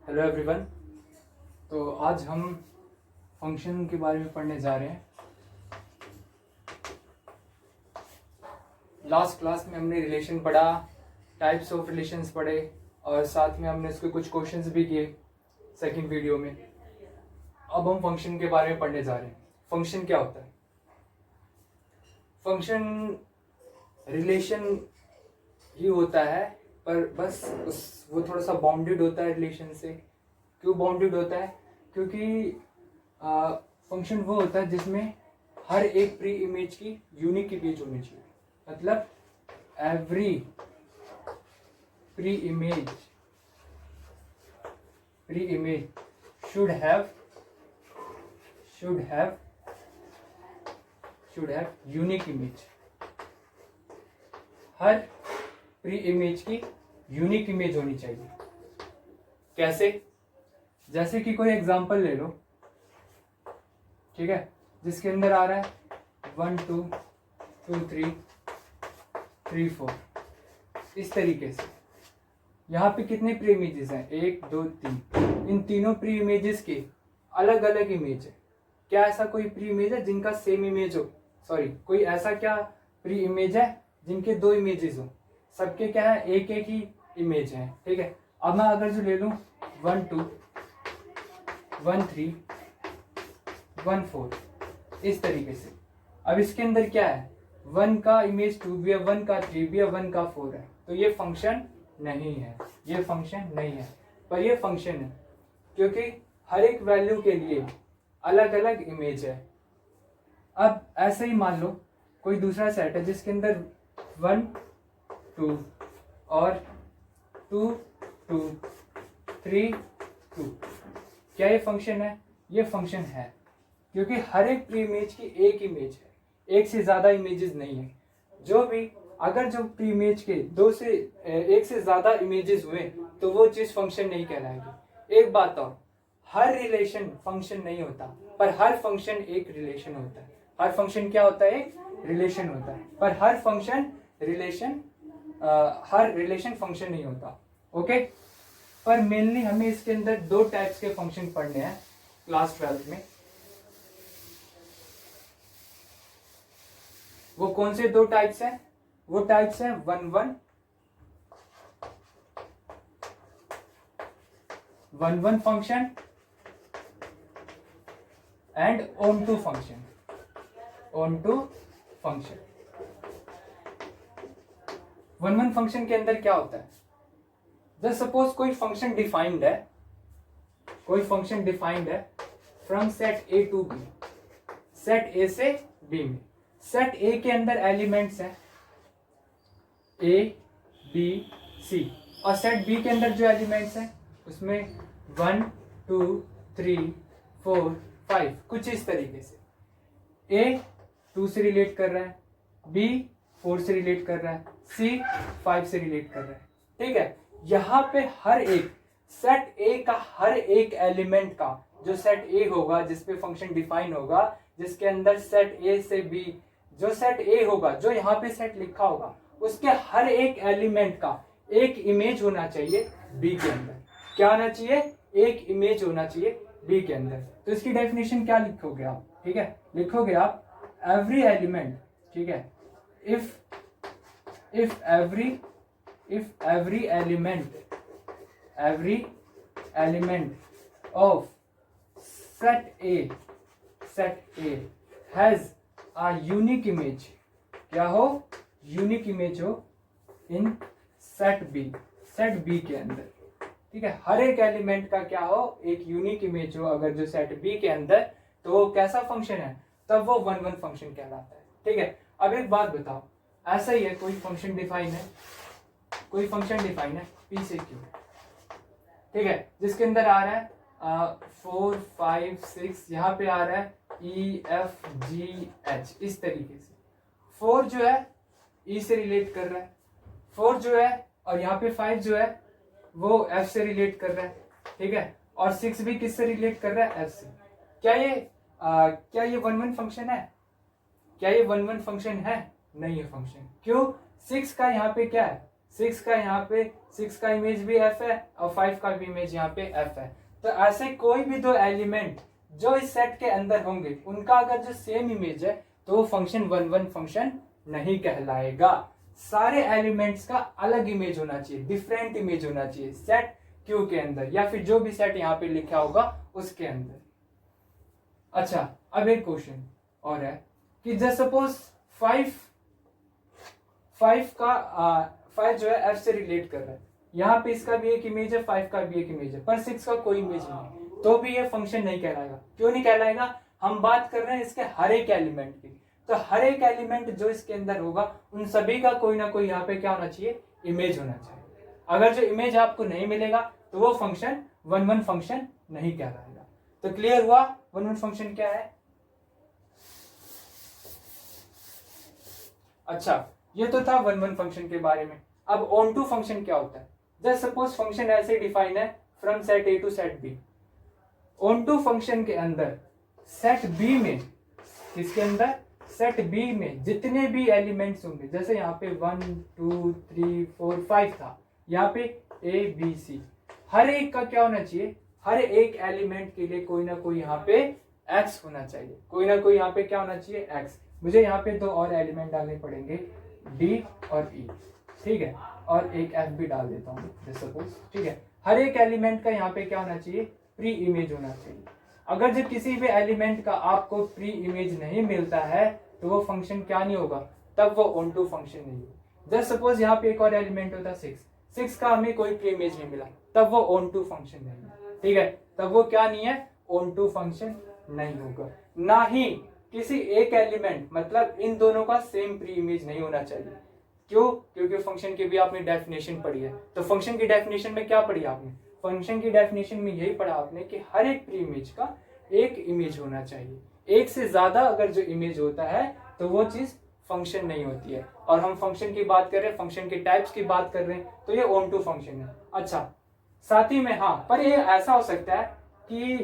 Hello everyone. तो आज हम फंक्शन के बारे में पढ़ने जा रहे हैं। लास्ट क्लास में हमने रिलेशन पढ़ा, टाइप्स ऑफ रिलेशंस पढ़े और साथ में हमने उसके कुछ क्वेश्चंस भी किए सेकंड वीडियो में। अब हम फंक्शन के बारे में पढ़ने जा रहे हैं। फंक्शन क्या होता है? फंक्शन रिलेशन ही होता है, पर बस वो थोड़ा सा बाउंडेड होता है रिलेशन से। क्यों बाउंडेड होता है? क्योंकि फंक्शन वो होता है जिसमें हर एक प्री इमेज की यूनिक इमेज होनी चाहिए। मतलब every pre image should have unique image. Her pre image की यूनिक इमेज होनी चाहिए। कैसे? जैसे कि कोई एग्जांपल ले लो, ठीक है, जिसके अंदर आ रहा है 1 2 2 3 3 4 इस तरीके से। यहाँ पे कितने प्री इमेजेस हैं? 1 2 3। इन तीनों प्री इमेजेस के अलग अलग इमेज है। क्या ऐसा कोई प्री इमेज है जिनका सेम इमेज हो? सॉरी, कोई ऐसा क्या प्री इमेज है जिनके दो इमेजेस हो? सबके क्या है? एक एक ही इमेज है। ठीक है, अब मैं अगर जो ले लूं 1 2 1 3 1 4 इस तरीके से। अब इसके अंदर क्या है? 1 का इमेज 2 भी है, 1 का 3 भी है, 1 का 4 है। तो ये फंक्शन नहीं है, ये फंक्शन नहीं है। पर ये फंक्शन है क्योंकि हर एक वैल्यू के लिए अलग अलग इमेज है। अब ऐसे ही मान लो कोई दूसरा सेट है जिसके अंदर 1 2 और 2 2 3 2। क्या ये फंक्शन है? ये फंक्शन है क्योंकि हर एक प्री इमेज की एक इमेज है, एक से ज्यादा इमेजेस नहीं है। जो भी अगर जो प्री इमेज के एक से ज्यादा इमेजेस हुए तो वो चीज फंक्शन नहीं कहलाएगी। एक बात और, हर रिलेशन फंक्शन नहीं होता, पर हर फंक्शन एक रिलेशन होता है। हर फंक्शन क्या होता है? एक रिलेशन होता है। पर हर रिलेशन फंक्शन नहीं होता। ओके, पर मेनली हमें इसके अंदर दो टाइप्स के फंक्शन पढ़ने हैं क्लास 12 में। वो कौन से दो टाइप्स हैं? वो टाइप्स हैं 1 1 function and onto function. Onto function 1 function के अंदर क्या होता है? जस्ट सपोज कोई फंक्शन डिफाइंड है from set A to B, set A से बी में। सेट ए के अंदर एलिमेंट्स हैं ए बी सी, और सेट बी के अंदर जो एलिमेंट्स हैं उसमें 1 2 3 4 5 कुछ इस तरीके से। ए 2 से रिलेट कर रहा है, बी 4 से रिलेट कर रहा है, सी 5 से रिलेट कर रहा है। ठीक है, यहाँ पे हर एक सेट ए का हर एक एलिमेंट का जो सेट ए होगा, जिसपे फंक्शन डिफाइन होगा, जिसके अंदर सेट ए से बी, जो सेट ए होगा, जो यहाँ पे सेट लिखा होगा, उसके हर एक एलिमेंट का एक इमेज होना चाहिए बी के अंदर। क्या होना चाहिए? एक इमेज होना चाहिए बी के अंदर। तो इसकी डेफिनेशन क्या लिखोगे आप? ठीक है, लिखोगे आप एवरी एलिमेंट, ठीक है, if every element of set A has a unique image, क्या हो? यूनिक इमेज हो इन सेट बी के अंदर। ठीक है, हर एक एलिमेंट का क्या हो? एक यूनिक इमेज हो अगर जो सेट बी के अंदर, तो वो कैसा फंक्शन है? तब वो 1 1 फंक्शन कहलाता है। ठीक है, अब एक बात बताओ, ऐसा ही है, कोई फंक्शन डिफाइन है पी से क्यू, ठीक है, जिसके अंदर आ रहा है 4 5 6, यहाँ पे आ रहा है ई एफ जी एच इस तरीके से। 4 जो है ई से रिलेट कर रहा है, 4 जो है, और यहाँ पे 5 जो है वो एफ से रिलेट कर रहा है। ठीक है, और 6 भी किससे रिलेट कर रहा है? एफ से। क्या ये 1 1 फंक्शन है? क्या ये 1 1 फंक्शन है? नहीं है फंक्शन। क्यों? 6 का यहाँ पे क्या है? 6 का यहाँ पे 6 का इमेज भी f है और 5 का भी इमेज यहाँ पे f है। तो ऐसे कोई भी दो एलिमेंट जो इस सेट के अंदर होंगे उनका अगर जो सेम इमेज है तो वो फंक्शन 1 1 फंक्शन नहीं कहलाएगा। सारे एलिमेंट्स का अलग इमेज होना चाहिए, डिफरेंट इमेज होना चाहिए सेट क्यू के अंदर या फिर जो भी सेट यहाँ पे लिखा होगा उसके अंदर। अच्छा, अब एक क्वेश्चन और है कि जस्ट सपोज 5 जो है f से रिलेट कर रहा है, यहाँ पे इसका भी एक इमेज है 5 का भी एक इमेज है, पर 6 का कोई इमेज नहीं, तो भी ये फंक्शन नहीं कहलाएगा। क्यों नहीं कहलाएगा? हम बात कर रहे हैं इसके हर एक एलिमेंट की, तो हर एक एलिमेंट जो इसके अंदर होगा उन सभी का कोई ना कोई यहाँ पे क्या होना चाहिए, इमेज होना चाहिए। अगर जो इमेज आपको नहीं मिलेगा तो वो फंक्शन 1 1 फंक्शन नहीं कहलाएगा। तो क्लियर हुआ 1 1 फंक्शन क्या है। अच्छा, ये तो था 1 1 फंक्शन के बारे में। अब ऑन टू फंक्शन क्या होता है? जस्ट सपोज फंक्शन ऐसे डिफाइन है from set A to set B. Onto function के अंदर सेट बी में, किसके अंदर, सेट बी में जितने भी एलिमेंट्स होंगे, जैसे यहाँ पे 1 2 3 4 5 था, यहाँ पे ए बी सी, हर एक का क्या होना चाहिए, हर एक एलिमेंट के लिए कोई ना कोई यहाँ पे एक्स होना चाहिए, कोई ना कोई यहाँ पे क्या होना चाहिए, एक्स। मुझे यहाँ पे दो और एलिमेंट डालने पड़ेंगे, डी और ई, ठीक है, और एक एफ भी डाल देता हूँ जैसे सपोज, ठीक है। हर एक एलिमेंट का यहाँ पे क्या होना चाहिए, प्री इमेज होना चाहिए। अगर जो किसी भी एलिमेंट का आपको प्री इमेज नहीं मिलता है तो वो फंक्शन क्या नहीं होगा, तब वो ऑन टू फंक्शन नहीं होगा। जस्ट सपोज यहाँ पे एक और एलिमेंट होता 6 का हमें कोई प्री इमेज नहीं मिला, तब वो ऑन टू फंक्शन नहीं है, ठीक है, तब वो क्या नहीं है, ऑन टू फंक्शन नहीं होगा। ना ही किसी एक एलिमेंट, मतलब इन दोनों का सेम प्री इमेज नहीं होना चाहिए। क्यों? क्योंकि फंक्शन की भी आपने डेफिनेशन पढ़ी है। तो फंक्शन की डेफिनेशन में क्या पढ़ी आपने, फंक्शन की डेफिनेशन में यही पढ़ा आपने कि हर एक प्री इमेज का एक इमेज होना चाहिए। एक से ज्यादा अगर जो इमेज होता है तो वो चीज फंक्शन नहीं होती है। और हम फंक्शन की बात कर रहे हैं, फंक्शन के टाइप्स की बात कर रहे हैं, तो ये ऑन टू फंक्शन है। अच्छा, साथ ही में हाँ, पर ये ऐसा हो सकता है कि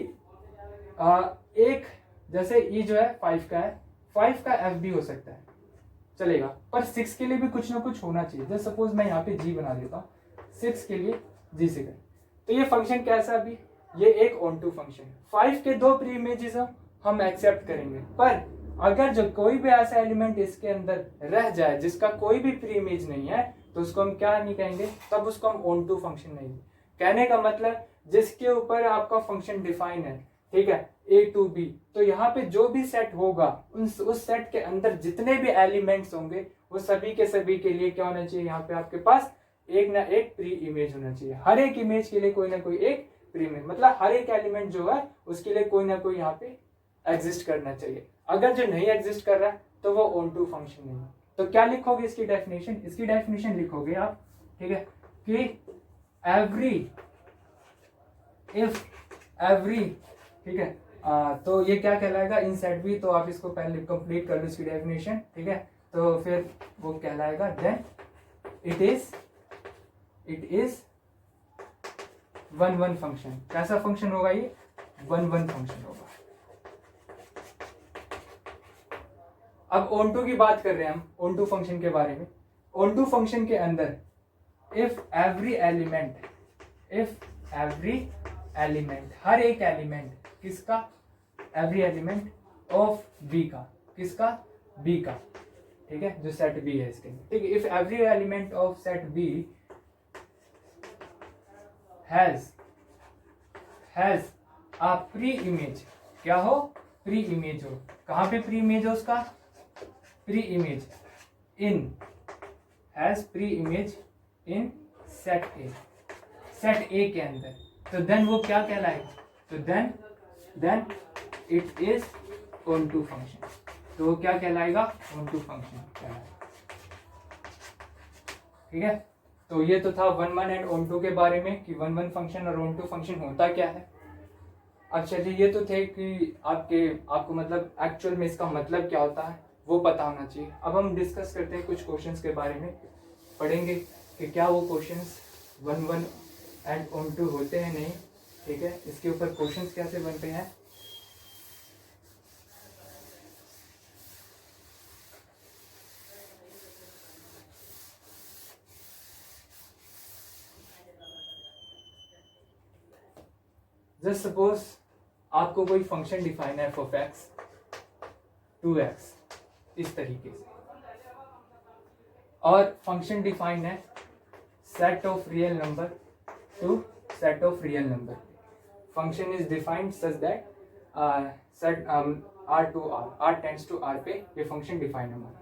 एक जैसे ई जो है 5 का है, 5 का एफ भी हो सकता है, चलेगा, पर 6 के लिए भी कुछ ना कुछ होना चाहिए। जैसे सपोज मैं यहाँ पे जी बना देता हूँ, 6 के लिए जी से कर, तो ये फंक्शन कैसा, अभी ये एक ऑन टू फंक्शन है। 5 के दो प्री इमेजेस हम एक्सेप्ट करेंगे, पर अगर जो कोई भी ऐसा एलिमेंट इसके अंदर रह जाए जिसका कोई भी प्री इमेज नहीं है तो उसको हम क्या नहीं कहेंगे, तब उसको हम ऑन टू फंक्शन नहीं। कहने का मतलब जिसके ऊपर आपका फंक्शन डिफाइन है, ठीक है, ए टू बी, तो यहाँ पे जो भी सेट होगा उस सेट के अंदर जितने भी एलिमेंट्स होंगे वो सभी के सभी के लिए क्या होना चाहिए, यहाँ पे आपके पास एक ना एक प्री इमेज होना चाहिए। हर एक इमेज के लिए कोई ना कोई एक प्री इमेज, मतलब हर एक एलिमेंट जो है उसके लिए कोई ना कोई यहाँ पे एग्जिस्ट करना चाहिए। अगर जो नहीं एग्जिस्ट कर रहा है तो वो ऑन टू फंक्शन नहीं है। तो क्या लिखोगे इसकी डेफिनेशन, इसकी डेफिनेशन लिखोगे आप, ठीक है, कि एवरी, ठीक है, तो ये क्या कहलाएगा, इन सेट भी, तो आप इसको पहले कंप्लीट कर लो इसकी डेफिनेशन, ठीक है, तो फिर वो कहलाएगा देन इट इज 1 1 फंक्शन। कैसा फंक्शन होगा ये, 1 1 फंक्शन होगा। अब ऑन टू की बात कर रहे हैं हम, ऑन टू फंक्शन के बारे में। ऑन टू फंक्शन के अंदर इफ एवरी एलिमेंट, हर एक एलिमेंट किसका, एवरी एलिमेंट ऑफ बी का, किसका, बी का, ठीक है, जो सेट बी है इसके, ठीक है, if every element of set B has a preimage, क्या हो, प्री इमेज हो, कहां पे प्री इमेज हो उसका, preimage in, has preimage in set A के अंदर, तो देन वो क्या कहलाएगा, तो then it is onto function. तो वो क्या कहलाएगा, ऑन टू फंक्शन कहलाएगा, ठीक है। तो ये तो था 1 1 एंड ऑन टू के बारे में कि 1 1 फंक्शन और ऑन टू फंक्शन होता क्या है। अब चलिए, ये तो थे कि आपको मतलब एक्चुअल में इसका मतलब क्या होता है वो पता होना चाहिए। अब हम डिस्कस करते हैं कुछ क्वेश्चंस के बारे में, पढ़ेंगे कि क्या वो क्वेश्चंस 1 1 एंड ऑन टू होते हैं नहीं, ठीक है, इसके ऊपर क्वेश्चंस कैसे बनते हैं। जस्ट सपोज आपको कोई फंक्शन डिफाइन है एफ ऑफ एक्स 2x इस तरीके से, और फंक्शन डिफाइन है set of real number to set of real number. Function is defined such that set r to r tends to r पे ये फंक्शन डिफाइन है हमारा।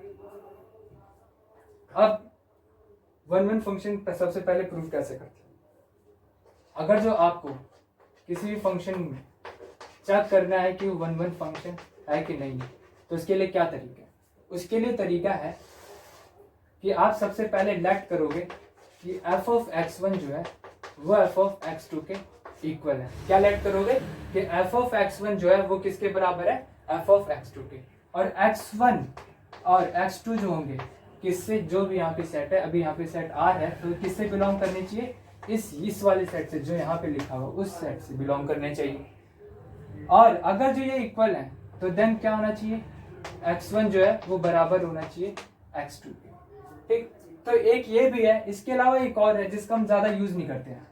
अब वन फंक्शन सबसे पहले प्रूव कैसे करते हैं? अगर जो आपको किसी भी फंक्शन में चेक करना है कि वन फंक्शन है कि नहीं, तो उसके लिए क्या तरीका है? उसके लिए तरीका है कि आप सबसे पहले लेट करोगे कि f ऑफ x1 जो है वो f ऑफ x2 के इक्वल है। क्या लेट करोगे कि f ऑफ x1 जो है वो किसके बराबर है? f ऑफ x2 के। और x1 और x2 जो होंगे किससे, जो भी यहाँ पे सेट है, अभी यहाँ पे सेट R है, तो किससे बिलोंग करने चाहिए? इस वाले सेट से जो यहाँ पे लिखा हुआ उस सेट से बिलोंग करने चाहिए। और अगर जो ये इक्वल है तो देन क्या होना चाहिए? x1 जो है वो बराबर होना चाहिए x2 के। ठीक, तो एक ये भी है। इसके अलावा एक और है जिसका हम ज्यादा यूज नहीं करते हैं,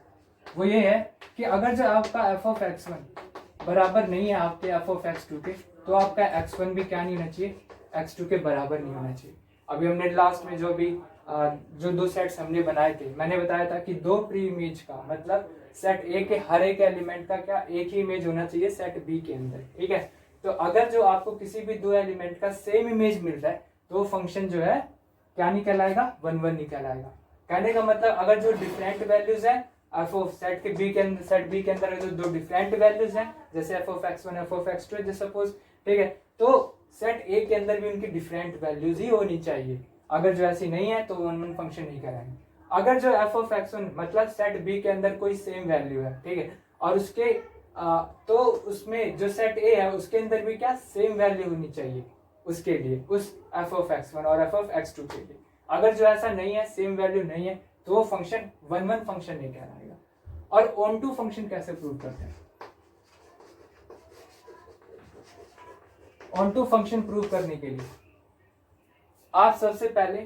वो ये है कि अगर जो आपका f ऑफ x1 बराबर नहीं है आपके f ऑफ x2 के, तो आपका x1 भी क्या नहीं होना चाहिए? x2 के बराबर नहीं होना चाहिए। अभी हमने लास्ट में जो दो सेट्स हमने बनाए थे, मैंने बताया था कि दो प्री इमेज का मतलब सेट ए के हर एक एलिमेंट का क्या एक ही इमेज होना चाहिए सेट बी के अंदर। ठीक है, तो अगर जो आपको किसी भी दो एलिमेंट का सेम इमेज मिल रहा है तो फंक्शन जो है क्या नहीं कहलाएगा? वन नहीं कहलाएगा। कहने का मतलब अगर जो डिफरेंट वैल्यूज है एफ ऑफ सेट के बी के अंदर, सेट बी के अंदर जो दो डिफरेंट वैल्यूज हैं जैसे F of x1 F of x2 जैसे सपोज, ठीक है, तो सेट ए के अंदर भी उनकी डिफरेंट वैल्यूज ही होनी चाहिए। अगर जो ऐसी नहीं है तो वन फंक्शन नहीं कहलाएंगे। अगर जो एफ ऑफ x1 मतलब सेट बी के अंदर कोई सेम वैल्यू है, ठीक है, और उसके तो उसमें जो सेट ए है उसके अंदर भी क्या सेम वैल्यू होनी चाहिए उसके लिए, उस एफ ऑफ x1 और एफ ऑफ x2 के लिए। अगर जो ऐसा नहीं है, सेम वैल्यू नहीं है, तो वो फंक्शन वन फंक्शन नहीं कहलाएगा। और ऑन टू फंक्शन कैसे प्रूव करते हैं? ऑन टू फंक्शन प्रूव करने के लिए आप सबसे पहले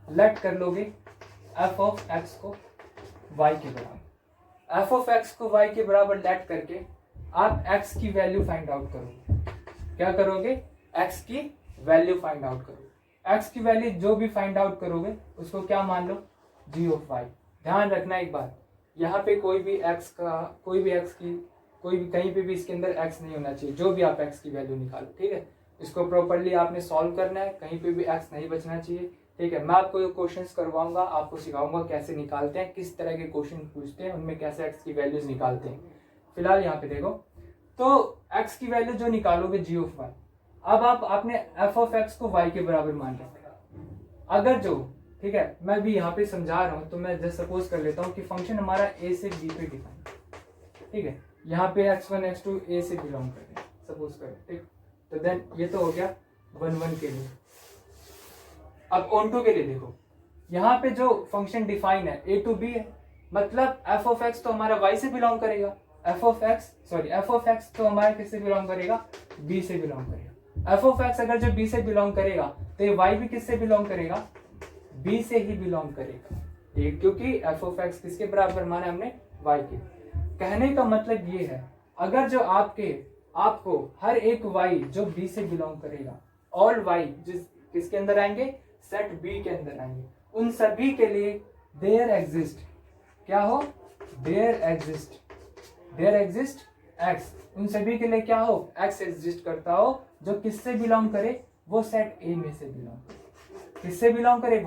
लेट कर लोगे एफ ऑफ एक्स को वाई के बराबर। एफ ऑफ एक्स को वाई के बराबर लेट करके आप एक्स की वैल्यू फाइंड आउट करोगे। क्या करोगे? एक्स की वैल्यू फाइंड आउट करोगे। एक्स की वैल्यू जो भी फाइंड आउट करोगे उसको क्या मान लो? जी ऑफ वाई। ध्यान रखना एक बात, यहाँ पे कोई भी एक्स की कोई भी कहीं पे भी इसके अंदर एक्स नहीं होना चाहिए। जो भी आप एक्स की वैल्यू निकालो, ठीक है, इसको प्रॉपर्ली आपने सॉल्व करना है, कहीं पे भी एक्स नहीं बचना चाहिए। ठीक है, मैं आपको क्वेश्चंस करवाऊंगा, आपको सिखाऊंगा कैसे निकालते हैं, किस तरह के क्वेश्चन पूछते हैं, उनमें कैसे एक्स की वैल्यूज निकालते हैं। फिलहाल यहाँ पे देखो, तो एक्स की वैल्यू जो निकालोगे जी ऑफ वाई, अब आपने एफ ऑफ एक्स को वाई के बराबर मान रखा। अगर जो, ठीक है, मैं भी यहाँ पे समझा रहा हूँ, तो मैं जस्ट सपोज कर लेता हूँ कि फंक्शन हमारा ए से बी पे डिफाइन, ठीक है, यहाँ पे x1 x2 ए से बिलोंग कर रहे हैं सपोज करें, ठीक, तो देन ये तो हो गया वन के लिए। अब ऑन टू के लिए देखो, यहाँ पे जो फंक्शन डिफाइन है ए टू बी है, मतलब एफ ऑफ एक्स तो हमारा वाई से बिलोंग करेगा, एफ ऑफ एक्स तो हमारा किससे बिलोंग करेगा? बी से बिलोंग करेगा। एफ ऑफ एक्स अगर जो बी से बिलोंग करेगा तो ये वाई भी किससे बिलोंग करेगा? बी से ही बिलोंग करेगा, ठीक, क्योंकि एफ ऑफ एक्स किसके बराबर माना हमने? वाई के। कहने का मतलब ये है, अगर जो आपको हर एक वाई जो बी से बिलोंग करेगा, ऑल वाई जिस किसके अंदर आएंगे? सेट बी के अंदर आएंगे, उन सभी के लिए देयर एग्जिस्ट क्या हो? देयर एग्जिस्ट एक्स, उन सभी के लिए क्या हो? एक्स एग्जिस्ट करता हो, जो किससे बिलोंग करे? वो सेट ए में से बिलोंग करे। किससे बिलोंग करे?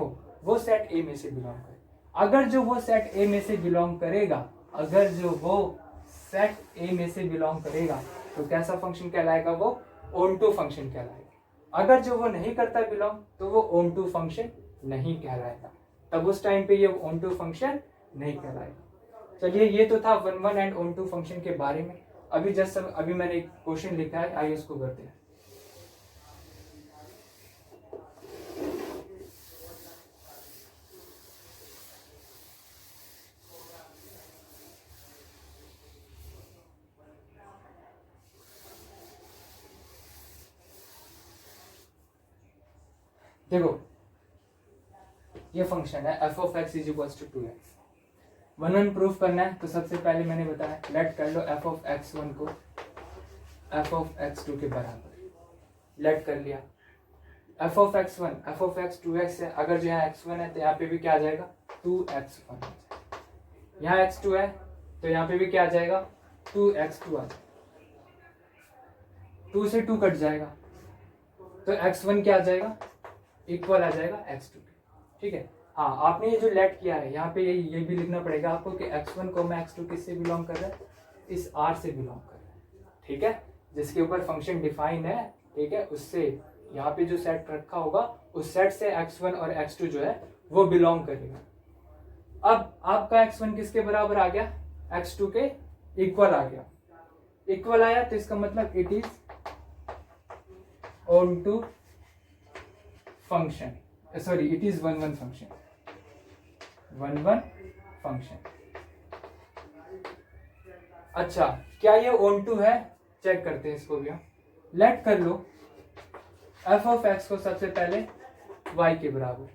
वो सेट ए में से बिलोंग करे। अगर जो वो सेट ए में से बिलोंग करेगा, अगर जो वो सेट ए में से बिलोंग करेगा तो कैसा फंक्शन कहलाएगा? वो ऑन टू फंक्शन कहलाएगा। अगर जो वो नहीं करता बिलोंग तो वो ऑन टू फंक्शन नहीं कहलाएगा, तब उस टाइम पे ये ऑन टू फंक्शन नहीं कहलाएगा। चलिए, ये तो था one and onto function के बारे में। अभी मैंने एक क्वेश्चन लिखा है, आइए उसको करते हैं। देखो, ये फंक्शन है F of X is equal to 2x। One proof करना है तो सबसे पहले मैंने बताया लेट कर लो एफ ऑफ x1 को एफ ऑफ x2 के बराबर लेट कर लिया। F of x1 F of x 2x है, अगर जो यहाँ x1 है तो यहाँ पे भी क्या आ जाएगा 2x1, यहाँ x2 है तो यहाँ पे भी क्या आ जाएगा 2x2 आ जाएगा, 2 से 2 कट जाएगा तो x1 क्या आ जाएगा इक्वल आ जाएगा x2 के। ठीक है, हाँ आपने ये जो लेट किया है यहाँ पे ये भी लिखना पड़ेगा आपको कि x1 को x2 किससे बिलोंग कर रहा है, इस R से बिलोंग कर रहा है। ठीक है, जिसके ऊपर फंक्शन डिफाइन है, ठीक है, उससे यहाँ पे जो सेट रखा होगा उस सेट से x1 और x2 जो है वो बिलोंग करेगा। अब आपका x1 किसके बराबर आ गया, x2 के इक्वल आ गया। इक्वल आया तो इसका मतलब it is onto function, sorry it is one function, one function. अच्छा, क्या ये ऑन टू है, चेक करते हैं इसको भी हम। लेट कर लो एफ ऑफ एक्स को सबसे पहले y के बराबर,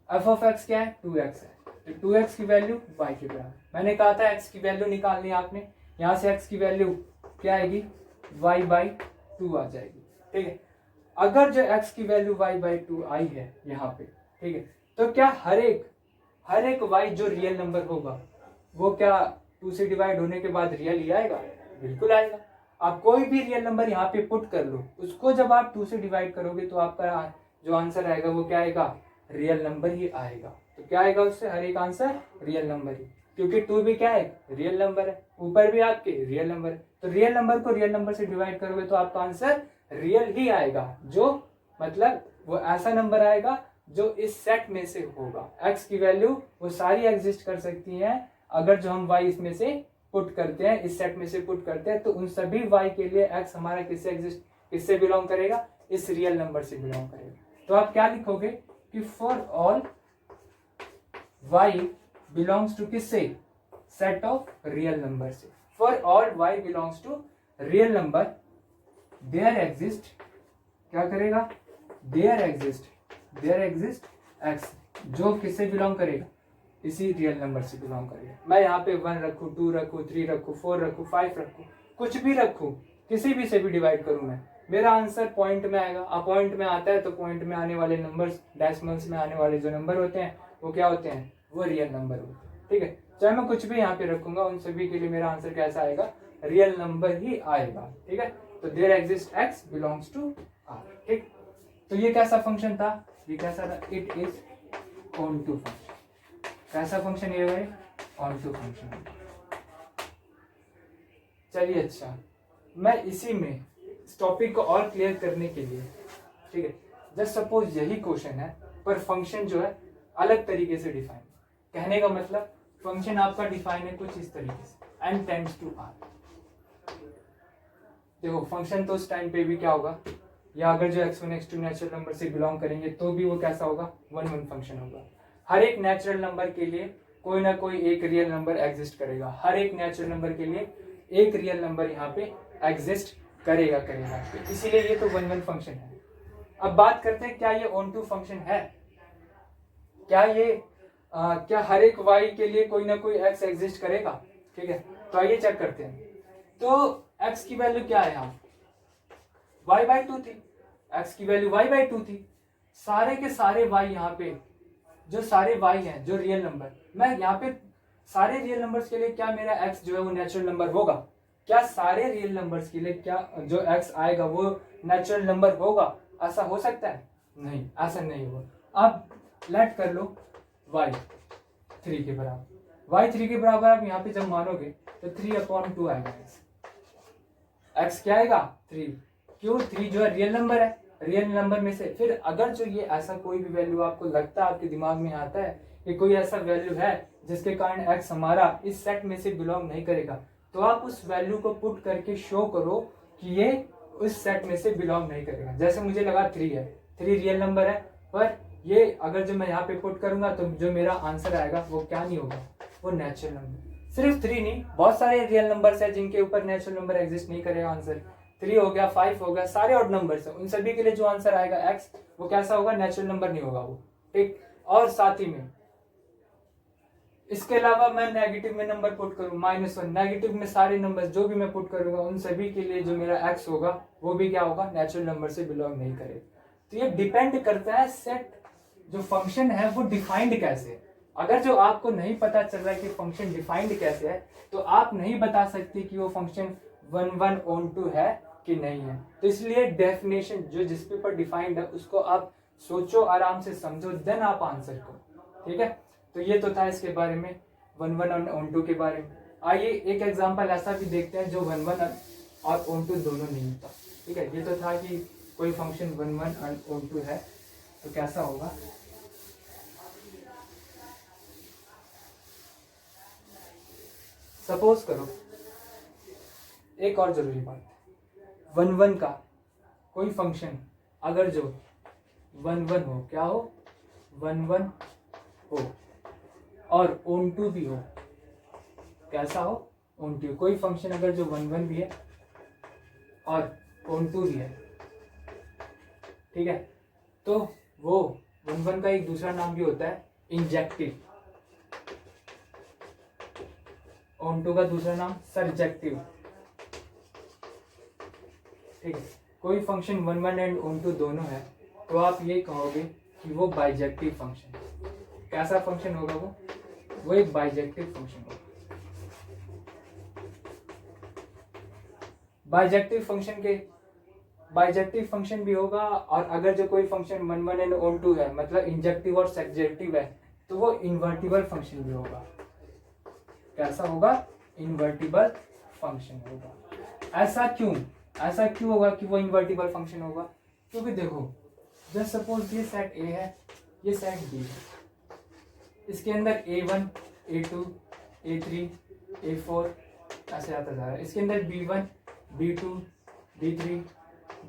एफ ऑफ एक्स क्या है 2x है, तो 2x की वैल्यू y के बराबर। मैंने कहा था x की वैल्यू निकालनी है आपने, यहां से x की वैल्यू क्या आएगी y/2 आ जाएगी। ठीक है, अगर जो x की वैल्यू y/2 आई है यहाँ पे, ठीक है, तो क्या हर एक y जो रियल नंबर होगा वो क्या 2 से डिवाइड होने के बाद रियल ही आएगा, बिल्कुल आएगा। आप कोई भी रियल नंबर यहाँ पे पुट कर लो, उसको जब आप 2 से डिवाइड करोगे तो आपका जो आंसर आएगा वो क्या आएगा, रियल नंबर ही आएगा। तो क्या आएगा उससे, हर एक आंसर रियल नंबर ही, क्योंकि 2 भी क्या है रियल नंबर है, ऊपर भी आपके रियल नंबर है। तो रियल नंबर को रियल नंबर से डिवाइड करोगे तो आपका आंसर रियल ही आएगा, जो मतलब वो ऐसा नंबर आएगा जो इस सेट में से होगा। x की वैल्यू वो सारी एग्जिस्ट कर सकती हैं, अगर जो हम y इसमें से पुट करते हैं, इस सेट में से पुट करते हैं, तो उन सभी y के लिए x हमारा किससे बिलोंग करेगा, इस रियल नंबर से बिलोंग करेगा। तो आप क्या लिखोगे कि for all y belongs to किससे, सेट ऑफ रियल नंबर से। For all y belongs to real number there exist, क्या करेगा, देयर एग्जिस्ट x, जो किससे बिलोंग करेगा, इसी रियल नंबर से बिलोंग करेगा। मैं यहाँ पे 1 रखूँ, 2 रखूँ, 3 रखूँ, 4 रखूँ, 5 रखूँ, कुछ भी रखूँ, किसी भी से भी डिवाइड करूँ मैं, मेरा आंसर पॉइंट में आएगा। अब पॉइंट में आता है तो पॉइंट में आने वाले नंबर्स, डेसिमल्स में आने वाले जो नंबर होते हैं वो क्या होते हैं, वो रियल नंबर होते हैं। ठीक है, चाहे मैं कुछ भी यहाँ पे रखूंगा, उन सभी के लिए मेरा आंसर कैसा आएगा, रियल नंबर ही आएगा। ठीक है, तो there exist x belongs to r। ठीक, तो ये कैसा फंक्शन था, ये कैसा था, it is onto function. कैसा फंक्शन ये है, ऑन टू फंक्शन। चलिए, अच्छा मैं इसी में इस टॉपिक को और क्लियर करने के लिए, ठीक है, जस्ट सपोज यही क्वेश्चन है पर फंक्शन जो है अलग तरीके से डिफाइन। कहने का मतलब फंक्शन आपका डिफाइन है कुछ इस तरीके से, n टेंड्स टू r। देखो फंक्शन तो उस टाइम पे भी क्या होगा, या अगर जो x1 x2 नेचुरल नंबर से बिलोंग करेंगे तो भी वो कैसा होगा, वन फंक्शन होगा। हर एक नेचुरल नंबर के लिए कोई ना कोई एक रियल नंबर एग्जिस्ट करेगा, हर एक नेचुरल नंबर के लिए एक रियल नंबर यहाँ पे एग्जिस्ट करेगा। तो इसीलिए ये तो वन फंक्शन है। अब बात करते हैं क्या ये ऑन टू फंक्शन है, क्या ये क्या हर एक y के लिए कोई ना कोई x एग्जिस्ट करेगा। ठीक है, तो आइए चेक करते हैं। तो x की वैल्यू क्या है, यहाँ y/2 थी, x की वैल्यू y/2 थी। सारे के सारे y यहाँ पे, जो सारे y हैं जो रियल नंबर, मैं यहाँ पे सारे रियल नंबर्स के लिए क्या मेरा x जो है वो नेचुरल नंबर होगा, क्या सारे रियल नंबर्स के लिए क्या जो x आएगा वो नेचुरल नंबर होगा, ऐसा हो सकता है, नहीं, ऐसा नहीं होगा। अब लेट कर लो y 3 के बराबर, y 3 के बराबर आप यहाँ पे जब मानोगे तो 3/2 आएगा। x क्या आएगा 3, क्यों 3 जो है रियल नंबर है, रियल नंबर में से फिर अगर जो ये ऐसा कोई भी वैल्यू आपको लगता है, आपके दिमाग में आता है कि कोई ऐसा वैल्यू है जिसके कारण x हमारा इस सेट में से बिलोंग नहीं करेगा, तो आप उस वैल्यू को पुट करके शो करो कि ये उस सेट में से बिलोंग नहीं करेगा। जैसे मुझे लगा 3 है, 3 रियल नंबर है, पर ये अगर जो मैं यहाँ पे पुट करूंगा तो जो मेरा आंसर आएगा वो क्या नहीं होगा, वो नेचुरल नंबर। सिर्फ 3 नहीं, बहुत सारे रियल नंबर्स है जिनके ऊपर नेचुरल नंबर एग्जिस्ट नहीं करेगा। आंसर 3 हो गया, 5 हो गया, सारे ऑड नंबर्स है, उन सभी के लिए जो आंसर आएगा x वो कैसा होगा, नेचुरल नंबर नहीं होगा वो। ठीक, और साथ ही में इसके अलावा मैं नेगेटिव में नंबर पुट करूँ -1, नेगेटिव में सारे नंबर जो भी मैं पुट करूंगा उन सभी के लिए जो मेरा x होगा वो भी क्या होगा, नेचुरल नंबर से बिलोंग नहीं करेगा। तो ये डिपेंड करता है सेट जो फंक्शन है वो डिफाइंड कैसे है। अगर जो आपको नहीं पता चल रहा है कि फंक्शन डिफाइंड कैसे है तो आप नहीं बता सकते कि वो फंक्शन 1 1 ऑन 2 है कि नहीं है। तो इसलिए डेफिनेशन जो जिस पे पर डिफाइंड है उसको आप सोचो, आराम से समझो, देन आप आंसर करो। ठीक है, तो ये तो था इसके बारे में 1 1 ऑन 2 के बारे में। आइए एक एग्जांपल ऐसा भी देखते हैं जो 1 1 और ऑन 2 दोनों नहीं होता। ठीक है, ये तो था कि कोई फंक्शन 1 1 और ऑन 2 है तो कैसा होगा। सपोज करो, एक और जरूरी बात, 1 1 का कोई फंक्शन अगर जो 1 1 हो, क्या हो, 1 1 हो और ऑन 2 भी हो, कैसा हो, ऑन 2। कोई फंक्शन अगर जो 1 1 भी है और ऑन 2 भी है, ठीक है, तो वो 1 1 का एक दूसरा नाम भी होता है इंजेक्टिव, ऑन 2 का दूसरा नाम सरजेक्टिव। ठीक है, कोई फंक्शन 1 1 एंड ऑन 2 दोनों है तो आप ये कहोगे कि वो बाइजेक्टिव फंक्शन है। कैसा फंक्शन होगा वो एक बाइजेक्टिव फंक्शन होगा। बाइजेक्टिव फंक्शन भी होगा, और अगर जो कोई फंक्शन 1 1 एंड ऑन 2 है मतलब इंजेक्टिव और सब्जेक्टिव है तो वो इन्वर्टिबल फंक्शन भी होगा। कैसा होगा, इन्वर्टिबल फंक्शन होगा। ऐसा क्यों होगा कि वो इन्वर्टिबल फंक्शन होगा, क्योंकि देखो जस्ट सपोज ये सेट ए है, ये सेट बी है, इसके अंदर A1 A2 A3 A4 ऐसे आता जा रहा है, इसके अंदर B1 B2 B3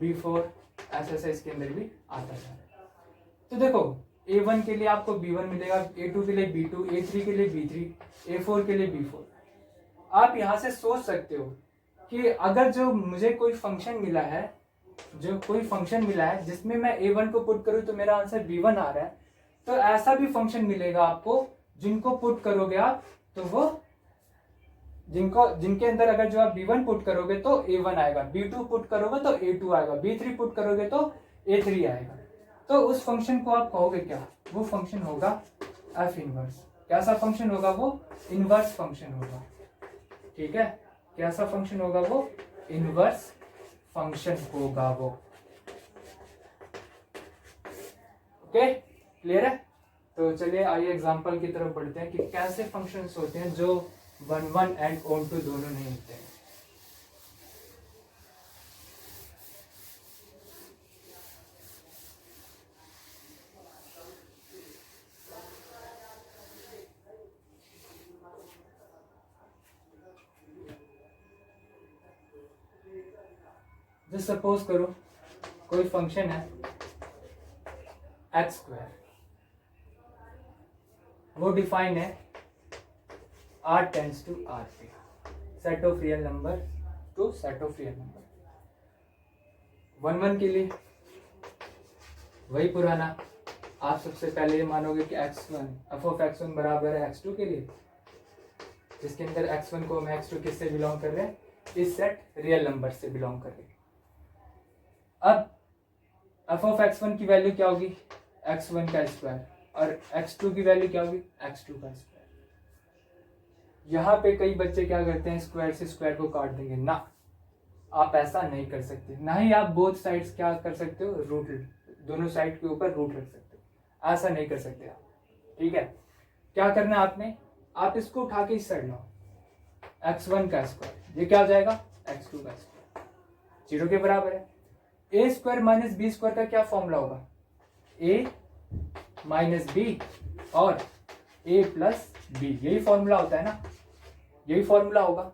B4 ऐसे ऐसे इसके अंदर भी आता जा रहा है। तो देखो A1 के लिए आपको B1 मिलेगा, A2 के लिए B2, A3 के लिए B3, A4 के लिए B4। आप यहाँ से सोच सकते हो कि अगर जो मुझे कोई फंक्शन मिला है जिसमें मैं A1 को पुट करूँ तो मेरा आंसर B1 आ रहा है, तो ऐसा भी फंक्शन मिलेगा आपको जिनको पुट करोगे आप तो वो जिनके अंदर अगर जो आप B1 पुट करोगे तो A1 आएगा, B2 पुट करोगे तो A2 आएगा, B3 पुट करोगे तो A3 आएगा। तो उस फंक्शन को आप कहोगे क्या, वो फंक्शन होगा एफ इनवर्स। कैसा फंक्शन होगा, वो इनवर्स फंक्शन होगा। ठीक है, कैसा फंक्शन होगा, वो इनवर्स फंक्शन होगा वो। ओके, क्लियर है। तो चलिए आइए एग्जांपल की तरफ बढ़ते हैं कि कैसे फंक्शंस होते हैं जो 1 1 एंड ऑन 2 दोनों नहीं होते हैं। जस्ट सपोज करो कोई फंक्शन है x², वो डिफाइन है r टेंड्स टू r पे, set of real number to set of real number. 1 1 के लिए वही पुराना, आप सबसे पहले ये मानोगे कि x1 f ऑफ x1 बराबर है x2 के लिए, जिसके अंदर x1 को हम x2 किससे बिलोंग कर रहे हैं, इस सेट रियल नंबर से बिलोंग कर रहे हैं। अब f ऑफ x1 की वैल्यू क्या होगी, x1 का स्क्वायर, और x2 की वैल्यू क्या होगी, x2 का स्क्वायर। यहाँ पे कई बच्चे क्या करते हैं, स्क्वायर से स्क्वायर को काट देंगे। ना, आप ऐसा नहीं कर सकते, ना ही आप बोथ साइड्स क्या कर सकते हो, रूट, दोनों साइड के ऊपर रूट रख सकते हो, ऐसा नहीं कर सकते आप। ठीक है, क्या करना है आपने, आप इसको उठा के इस साइड लाओ, x1 का स्क्वायर, ये क्या हो जाएगा, x2 का स्क्वायर, 0 के बराबर है। a square minus B square का क्या फॉर्मूला होगा, a माइनस बी और a प्लस बी, यही फॉर्मूला होता है ना, यही फॉर्मूला होगा।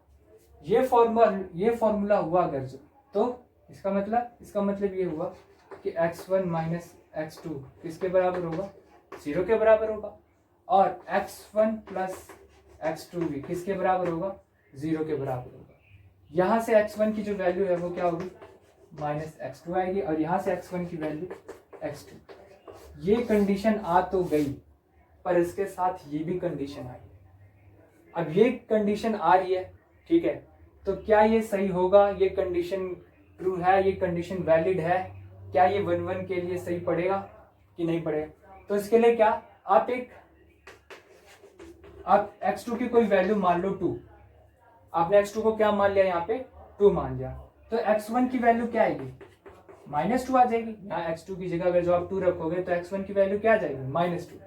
ये फॉर्मूला हुआ अगर जो, तो इसका मतलब ये हुआ कि x1 माइनस x2 किसके बराबर होगा, 0 के बराबर होगा, और x1 प्लस x2 भी किसके बराबर होगा, 0 के बराबर होगा। यहाँ से x1 की जो वैल्यू है वो क्या होगी, माइनस x2 आएगी, और यहाँ से x1 की वैल्यू x2। ये कंडीशन आ तो गई, पर इसके साथ ये भी कंडीशन आई अब ये कंडीशन आ रही है, ठीक है, तो क्या ये सही होगा, ये कंडीशन ट्रू है, ये कंडीशन वैलिड है, क्या ये 1 1 के लिए सही पड़ेगा कि नहीं पड़ेगा? तो इसके लिए क्या, आप x2 की कोई वैल्यू मान लो 2, आपने x2 को क्या मान लिया, यहाँ पे 2 मान लिया, तो x1 की वैल्यू क्या आएगी, -2 आ जाएगी। यहाँ x2 की जगह अगर जो आप 2 रखोगे तो x1 की वैल्यू क्या आ जाएगी, -2।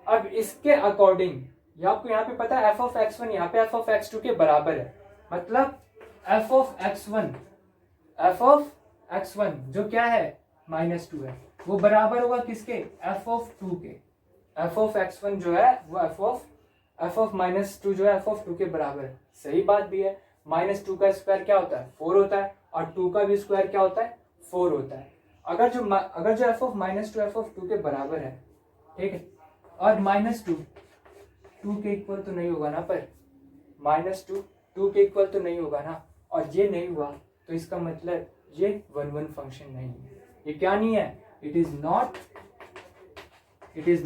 अब इसके अकॉर्डिंग ये आपको यहाँ पे पता है f ऑफ x1 यहाँ पे f ऑफ x2 के बराबर है, मतलब f ऑफ x1 जो क्या है -2 है, वो बराबर होगा किसके, f ऑफ 2 के। f ऑफ x1 जो है वो f ऑफ -2 जो है f ऑफ 2 के बराबर है। सही बात भी है, -2 का स्क्वायर क्या होता है, 4 होता है, और 2 का भी स्क्वायर क्या होता है, 4 होता है। अगर जो f ऑफ -2 f ऑफ 2 के बराबर है, ठीक है, और -2 के इक्वल तो नहीं होगा ना, पर -2 के इक्वल तो नहीं होगा ना, और ये नहीं हुआ तो इसका मतलब ये 1 1 फंक्शन नहीं है। ये क्या नहीं है, इट इज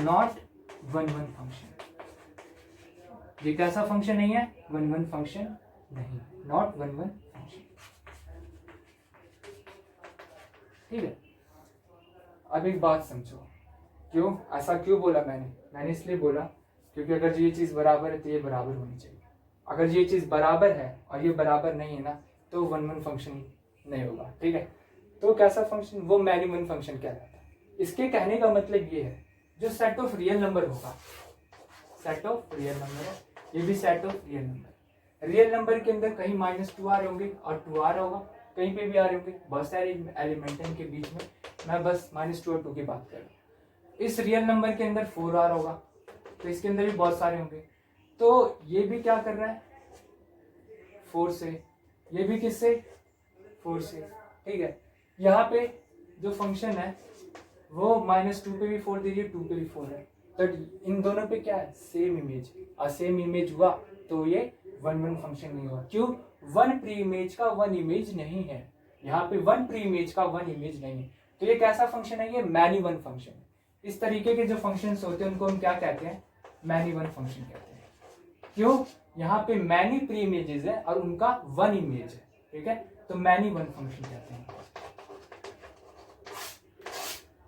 नॉट 1 1 फंक्शन। ये कैसा फंक्शन नहीं है, 1 1 फंक्शन नहीं, नॉट 1 1 फंक्शन, ठीक है। अब एक बात समझो, क्यों ऐसा क्यों बोला मैंने इसलिए बोला क्योंकि अगर ये चीज बराबर है तो ये बराबर होनी चाहिए। अगर ये चीज बराबर है और ये बराबर नहीं है ना, तो 1 1 फंक्शन नहीं होगा, ठीक है। तो कैसा फंक्शन, वो मैनी 1 फंक्शन कहलाता है। इसके कहने का मतलब ये है, जो सेट ऑफ रियल नंबर होगा, सेट ऑफ रियल नंबर है, ये भी set of real number. Real number के अंदर कहीं -2 आ रहे होंगे और 2 आ रहा होगा, कहीं पे भी आ रहे होंगे, बहुत सारे एलिमेंट हैं इनके बीच में, मैं बस -2 और 2 की बात कर रहा हूँ। इस रियल नंबर के अंदर 4 आ रहा होगा, तो इसके अंदर भी बहुत सारे होंगे। तो ये भी क्या कर रहा है, 4 से, ये भी किससे, 4 से, ठीक है। यहाँ पे जो फंक्शन है वो -2 पे भी 4 दे रही है, 2 पे भी 4 है, तो इन दोनों पे क्या है, सेम इमेज, और सेम इमेज हुआ तो ये 1 1 फंक्शन नहीं हुआ। क्यों, 1 प्री इमेज का 1 इमेज नहीं है, यहाँ पे 1 प्री इमेज का 1 इमेज नहीं है, तो ये कैसा फंक्शन है, ये मैनी 1 फंक्शन। इस तरीके के जो फंक्शंस होते हैं उनको हम क्या कहते हैं, मैनी 1 फंक्शन कहते हैं। क्यों, यहाँ पे मैनी प्री इमेजेस है और उनका 1 इमेज है, ठीक है, तो मैनी 1 फंक्शन कहते हैं।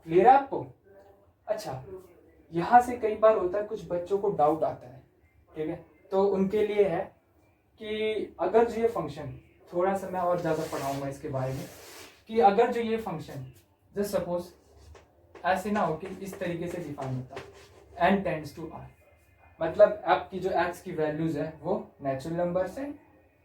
क्लियर है आपको? अच्छा, यहां से कई बार होता है कुछ बच्चों को डाउट आता है, ठीक है, तो उनके लिए है कि अगर जो ये फंक्शन, थोड़ा सा मैं और ज्यादा पढ़ाऊंगा इसके बारे में, कि अगर जो ये फंक्शन जस्ट सपोज ऐसे ना हो कि इस तरीके से डिफाइन होता n टेंड्स टू r, मतलब आपकी जो x की वैल्यूज है वो नेचुरल नंबर से,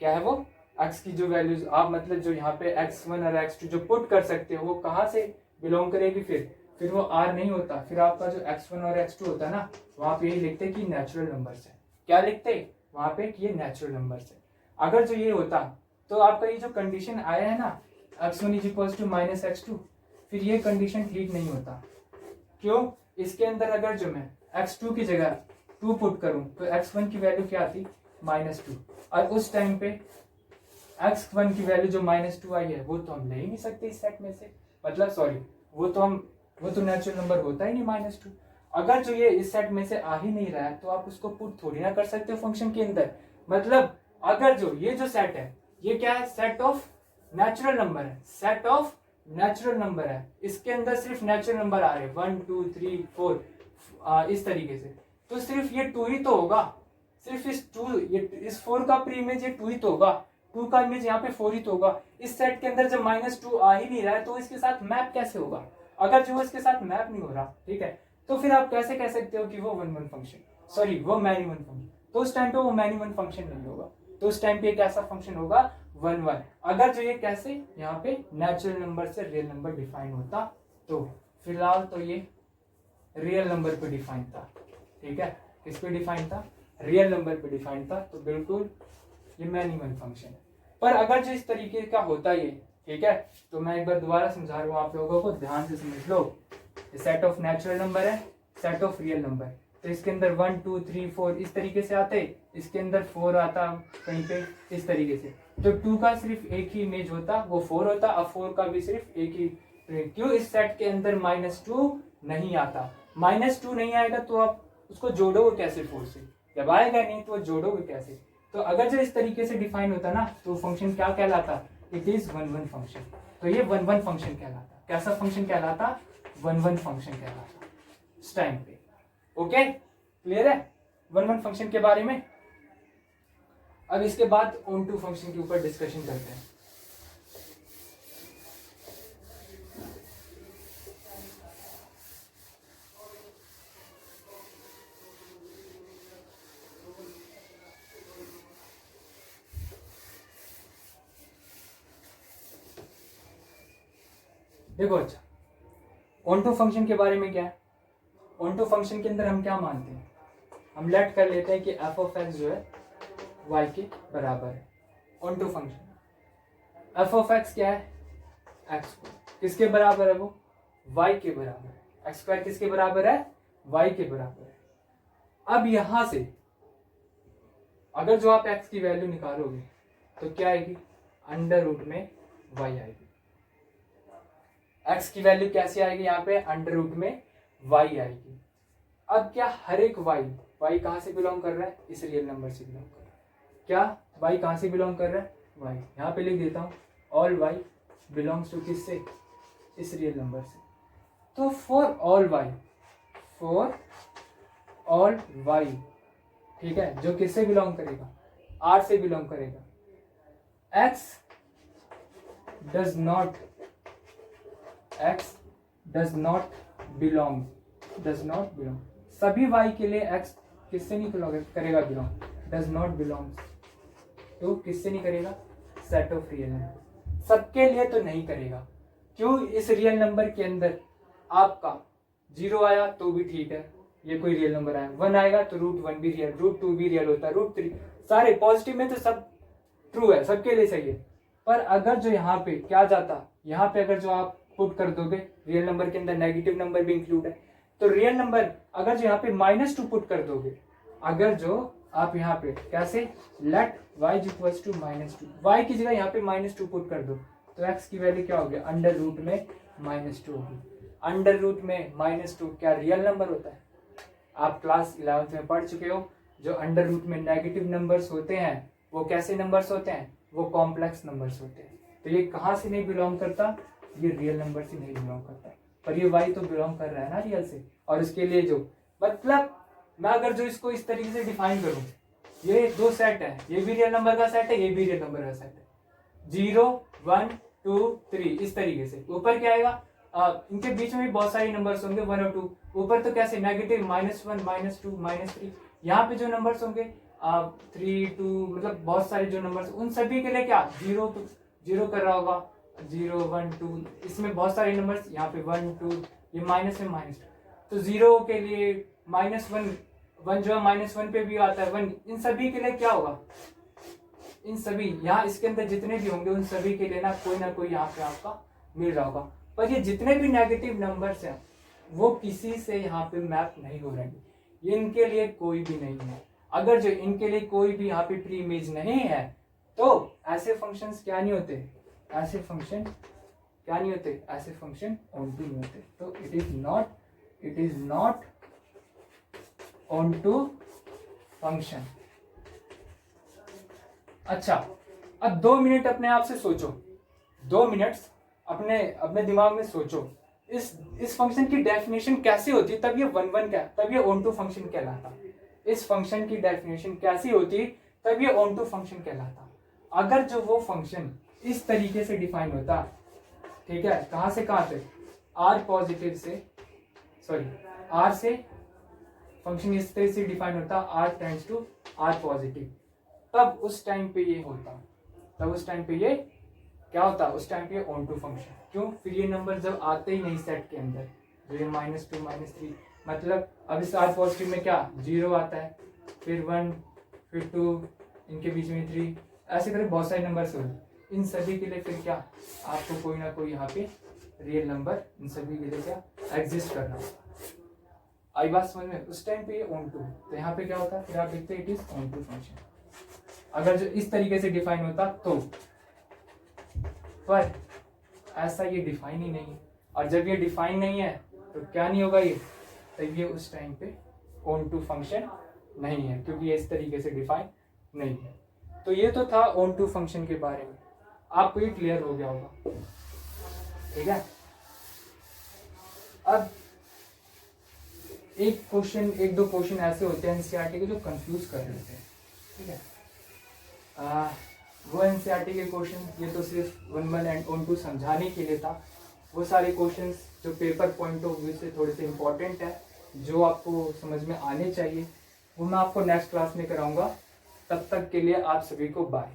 क्या है वो, x की जो वैल्यूज आप मतलब जो यहाँ पे x1 और x2 जो पुट कर सकते हो वो कहाँ से बिलोंग करेगी, फिर वो r नहीं होता, फिर आपका जो x1 और x2 होता है ना, वहां पे ये लिखते कि नेचुरल नंबर से, क्या लिखते वहां पे कि ये नेचुरल नंबर से। अगर जो ये होता तो आपका ये जो कंडीशन आया है ना, x1 is equal to -x2, फिर ये कंडीशन ठीक नहीं होता। क्यों, इसके अंदर अगर जो मैं x2 की जगह 2 पुट करूं तो x1 की वैल्यू क्या आती, -2, और उस टाइम पे x1 की वैल्यू जो -2 आई है वो तो हम ले ही नहीं सकते इस सेट में से, मतलब सॉरी, वो तो नेचुरल नंबर होता ही नहीं -2। अगर जो ये इस सेट में से आ ही नहीं रहा है तो आप उसको पुट थोड़ी ना कर सकते हो फंक्शन के अंदर। मतलब अगर जो ये जो सेट है ये क्या है, सेट ऑफ नेचुरल नंबर है, सेट ऑफ नेचुरल नंबर है, इसके अंदर सिर्फ नेचुरल नंबर आ रहे हैं 1 2 3 4 इस तरीके से, तो सिर्फ ये 2 ही तो होगा, सिर्फ इस 4 का प्री इमेज ये 2 ही तो होगा, 2 का इमेज यहाँ पे 4 ही तो होगा। इस सेट के अंदर जब -2 आ ही नहीं रहा है तो इसके साथ मैप कैसे होगा, अगर जो इसके साथ मैप नहीं हो रहा, ठीक है, तो फिर आप कैसे कह सकते हो कि वो 1 1 फंक्शन, सॉरी वो मैनी 1 फंक्शन, तो उस टाइम पे वो मैनी 1 फंक्शन नहीं होगा, तो उस टाइम पे कैसा फंक्शन होगा, 1 1। अगर जो ये कैसे यहाँ पे नेचुरल नंबर से रियल नंबर डिफाइन होता, तो फिलहाल तो ये रियल नंबर पे डिफाइन था, ठीक है, किस पे डिफाइन था, रियल नंबर पे डिफाइन था, तो बिल्कुल ये मैनी 1 फंक्शन है। पर अगर जो इस तरीके का होता ये, ठीक है, तो मैं एक बार दोबारा समझा रहा हूँ आप लोगों को, ध्यान से समझ लो। सेट ऑफ नेचुरल नंबर है, सेट ऑफ रियल नंबर, तो इसके अंदर 1 2 3 4 इस तरीके से आते, इसके अंदर 4 आता कहीं पे इस तरीके से, तो 2 का सिर्फ एक ही इमेज होता, वो 4 होता, अब 4 का भी सिर्फ एक ही। क्यों, इस सेट के अंदर -2 नहीं आता, -2 नहीं आएगा तो आप उसको जोड़ोगे कैसे 4 से, जब आएगा नहीं तो जोड़ोगे कैसे? तो अगर जो इस तरीके से डिफाइन होता ना तो फंक्शन क्या कहलाता? It is one one function. तो ये वन वन फंक्शन कहलाता। कैसा फंक्शन कहलाता? वन वन फंक्शन कहलाता इस टाइम पे। ओके, क्लियर है वन वन फंक्शन के बारे में? अब इसके बाद ऑन टू फंक्शन के ऊपर डिस्कशन करते हैं। देखो अच्छा, ऑन टू फंक्शन के बारे में क्या है? ऑन टू फंक्शन के अंदर हम क्या मानते हैं? हम लेट कर लेते हैं कि एफ ऑफ एक्स जो है वाई के बराबर है। Onto function F of X क्या है? एक्स किसके बराबर है? वो वाई के बराबर है। एक्स स्क्वायर किसके बराबर है? वाई के बराबर है। अब यहां से अगर जो आप एक्स की वैल्यू निकालोगे तो क्या आएगी? अंडर रूट में वाई आएगी। एक्स की वैल्यू कैसे आएगी? यहाँ पे अंडर रूट में वाई आएगी। अब क्या हर एक वाई कहां से बिलोंग कर रहा है? इस रियल नंबर से बिलोंग कर रहा है। क्या वाई कहां से बिलोंग कर रहा है? वाई। यहाँ पे लिख देता हूं ऑल वाई बिलोंग्स टू किससे? इस रियल नंबर से। तो फॉर ऑल वाई ठीक है, जो किससे बिलोंग करेगा? आर से बिलोंग करेगा। एक्स डज नॉट बिलोंग सभी वाई के लिए एक्स किससे नहीं करेगा बिलोंग? डज नॉट बिलोंग तो किससे नहीं करेगा? Set of real number. सबके लिए तो नहीं करेगा। क्यों? इस रियल नंबर के अंदर आपका 0 आया तो भी ठीक है, ये कोई रियल नंबर आया। 1 आएगा तो रूट 1 भी रियल, रूट 2 भी रियल होता है, रूट 3 सारे पॉजिटिव में तो सब ट्रू है, सबके लिए सही है। पर अगर जो यहाँ पे क्या जाता, यहाँ पे अगर जो आप पुट कर दोगे रियल नंबर के अंदर नेगेटिव नंबर भी इंक्लूड है, तो रियल नंबर अगर जो यहाँ पे -2 पुट कर दोगे, अगर जो आप यहाँ पे कैसे let y equals to -2, y की जगह यहाँ पे -2 पुट कर दो तो x की वैल्यू क्या होगी? अंडर रूट में -2 होगी। अंडर रूट में -2 क्या रियल नंबर होता है? आप क्लास 11th में पढ़ चुके हो, जो अंडर रूट में नेगेटिव नंबर्स होते हैं वो कैसे नंबर्स होते हैं? वो कॉम्प्लेक्स नंबर्स होते हैं। तो ये कहाँ से नहीं बिलोंग करता? ये रियल नंबर से नहीं बिलोंग करता। पर ये y तो बिलोंग कर रहा है ना रियल से। और इसके लिए जो मतलब मैं अगर जो इसको इस तरीके से डिफाइन करूं, ये दो सेट है, ये भी रियल नंबर का सेट है, ये भी रियल नंबर का सेट है। 0 1 2 3 इस तरीके से। ऊपर क्या आएगा? इनके बीच में भी बहुत सारे नंबर्स होंगे 1 और 2। ऊपर तो कैसे नेगेटिव -1 -2 -3। यहाँ पे जो नंबर्स होंगे 3 2 मतलब बहुत सारे जो नंबर्स, उन सभी के लिए क्या 0 कर रहा होगा 0 1 2। इसमें बहुत सारे नंबर्स, यहाँ पे 1 2, ये माइनस में -2। तो 0 के लिए -1 जो है -1 पे भी आता है 1। इन सभी के लिए क्या होगा? इन सभी यहाँ इसके अंदर जितने भी होंगे उन सभी के लिए ना कोई यहाँ पे आपका मिल रहा होगा। पर ये जितने भी नेगेटिव नंबर्स हैं वो किसी से यहाँ पे मैप नहीं हो रहे हैं, ये इनके लिए कोई भी नहीं है। अगर जो इनके लिए कोई भी यहाँ पे प्री इमेज नहीं है तो ऐसे फंक्शंस क्या नहीं होते? ऐसे फंक्शन क्या नहीं होते? ऐसे फंक्शन ऑन टू नहीं होते। तो it is not onto function. अच्छा, अब 2 मिनट अपने आप से सोचो, 2 मिनट अपने दिमाग में सोचो इस फंक्शन की डेफिनेशन कैसी होती तब ये तब ये ऑन टू फंक्शन कहलाता। इस फंक्शन की डेफिनेशन कैसी होती तब ये ऑन टू फंक्शन कहलाता। अगर जो वो फंक्शन इस तरीके से डिफाइन होता, ठीक है, कहां से कहां तक? आर पॉजिटिव से आर से फंक्शन इस तरह से डिफाइन होता, R tends to R positive, तब उस टाइम पे ये होता। तब उस टाइम पे ये क्या होता? उस टाइम पे ऑन टू फंक्शन। क्यों? फिर ये नंबर जब आते ही नहीं सेट के अंदर, जो ये -2 -3, मतलब अब इस आर पॉजिटिव में क्या 0 आता है, फिर 1 फिर 2, इनके बीच में 3, ऐसे करके बहुत सारे नंबर्स होते। इन सभी के लिए फिर क्या आपको कोई ना कोई यहाँ पे रियल नंबर इन सभी के लिए क्या एग्जिस्ट करना होगा। आई बात समझ में? उस टाइम पे ये ऑन टू, तो यहाँ पे क्या होता है? फिर आप देखते हैं it is onto function. अगर जो इस तरीके से डिफाइन होता तो, पर ऐसा ये डिफाइन ही नहीं है। और जब ये डिफाइन नहीं है तो क्या नहीं होगा ये? तो ये उस टाइम पे ऑन टू फंक्शन नहीं है, क्योंकि ये इस तरीके से डिफाइन नहीं है। तो ये तो था ऑन टू फंक्शन के बारे में, आपको ये क्लियर हो गया होगा। ठीक है, अब एक दो क्वेश्चन ऐसे होते हैं एनसीईआरटी के जो कंफ्यूज कर देते हैं। ठीक है, वो एनसीईआरटी के क्वेश्चन, ये तो सिर्फ 1 एंड ऑन टू समझाने के लिए था। वो सारे क्वेश्चंस जो पेपर पॉइंट ऑफ व्यू से थोड़े से इंपॉर्टेंट है, जो आपको समझ में आने चाहिए, वो मैं आपको नेक्स्ट क्लास में कराऊंगा। तब तक के लिए आप सभी को बाय।